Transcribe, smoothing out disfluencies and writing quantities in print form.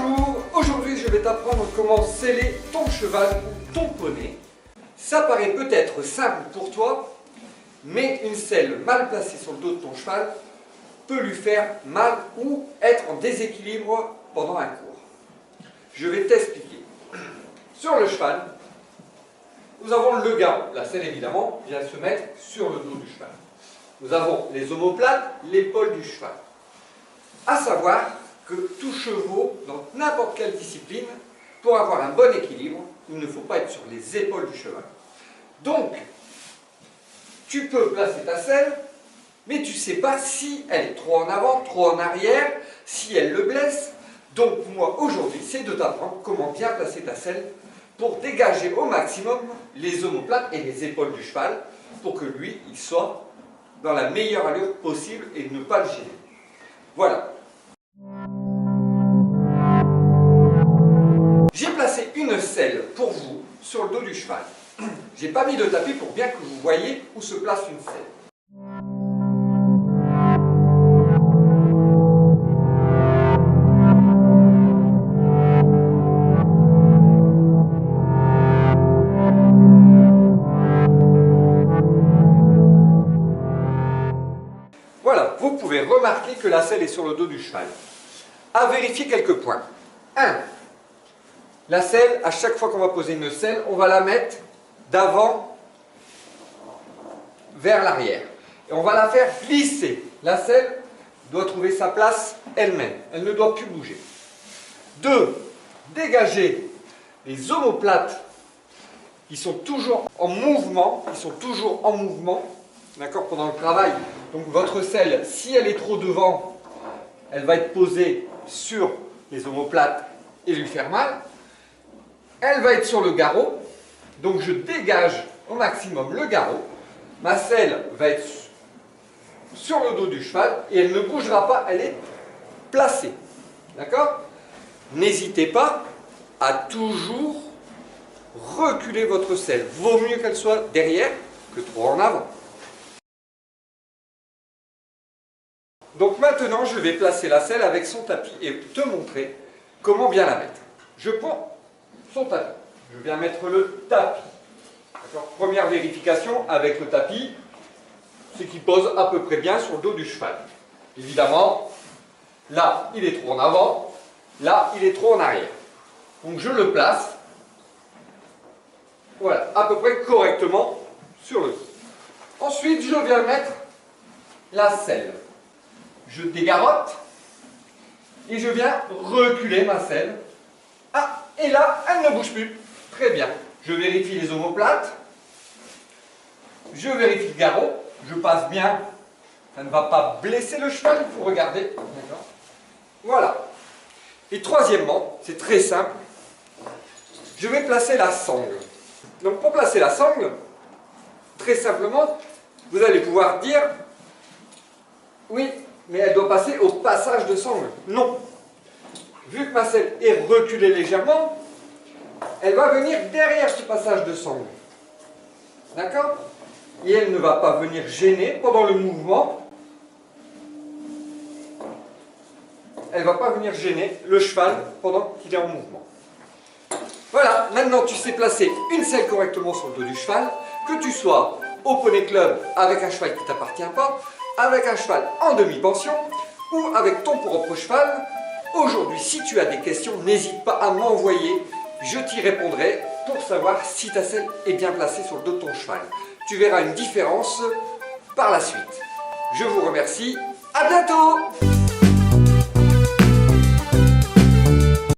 Bonjour, aujourd'hui je vais t'apprendre comment sceller ton cheval ou ton poney. Ça paraît peut-être simple pour toi, mais une selle mal placée sur le dos de ton cheval peut lui faire mal ou être en déséquilibre pendant un cours. Je vais t'expliquer. Sur le cheval, nous avons le garrot. La selle évidemment vient se mettre sur le dos du cheval. Nous avons les omoplates, l'épaule du cheval. À savoir que tout chevaux, dans n'importe quelle discipline, pour avoir un bon équilibre, il ne faut pas être sur les épaules du cheval. Donc, tu peux placer ta selle, mais tu ne sais pas si elle est trop en avant, trop en arrière, si elle le blesse. Donc moi, aujourd'hui, c'est de t'apprendre comment bien placer ta selle pour dégager au maximum les omoplates et les épaules du cheval pour que lui, il soit dans la meilleure allure possible et ne pas le gêner. Voilà. J'ai placé une selle pour vous sur le dos du cheval. J'ai pas mis de tapis pour bien que vous voyez où se place une selle. Voilà, vous pouvez remarquer que la selle est sur le dos du cheval. À vérifier quelques points. 1. La selle, à chaque fois qu'on va poser une selle, on va la mettre d'avant vers l'arrière. Et on va la faire glisser. La selle doit trouver sa place elle-même. Elle ne doit plus bouger. 2. Dégager les omoplates qui sont toujours en mouvement. D'accord, pendant le travail. Donc votre selle, si elle est trop devant, elle va être posée sur les omoplates et lui faire mal. Elle va être sur le garrot, donc je dégage au maximum le garrot. Ma selle va être sur le dos du cheval et elle ne bougera pas, elle est placée. D'accord? N'hésitez pas à toujours reculer votre selle. Vaut mieux qu'elle soit derrière que trop en avant. Donc maintenant, je vais placer la selle avec son tapis et te montrer comment bien la mettre. Je prends son tapis. Je viens mettre le tapis. Première vérification avec le tapis, c'est qu'il pose à peu près bien sur le dos du cheval. Évidemment, là, il est trop en avant, là, il est trop en arrière. Donc je le place, voilà, à peu près correctement sur le dos. Ensuite, je viens mettre la selle. Je dégarotte et je viens reculer ma selle. Ah, et là, elle ne bouge plus. Très bien. Je vérifie les omoplates. Je vérifie le garrot. Je passe bien. Ça ne va pas blesser le cheval, il faut regarder. D'accord. Voilà. Et troisièmement, c'est très simple. Je vais placer la sangle. Donc pour placer la sangle, très simplement, vous allez pouvoir dire oui, mais elle doit passer au passage de sangle. Non. Vu que ma selle est reculée légèrement, elle va venir derrière ce passage de sangle. D'accord? Et elle ne va pas venir gêner pendant le mouvement. Elle ne va pas venir gêner le cheval pendant qu'il est en mouvement. Voilà, maintenant tu sais placer une selle correctement sur le dos du cheval, que tu sois au poney club avec un cheval qui ne t'appartient pas, avec un cheval en demi-pension ou avec ton propre cheval. Aujourd'hui, si tu as des questions, n'hésite pas à m'envoyer, je t'y répondrai pour savoir si ta selle est bien placée sur le dos de ton cheval. Tu verras une différence par la suite. Je vous remercie, à bientôt!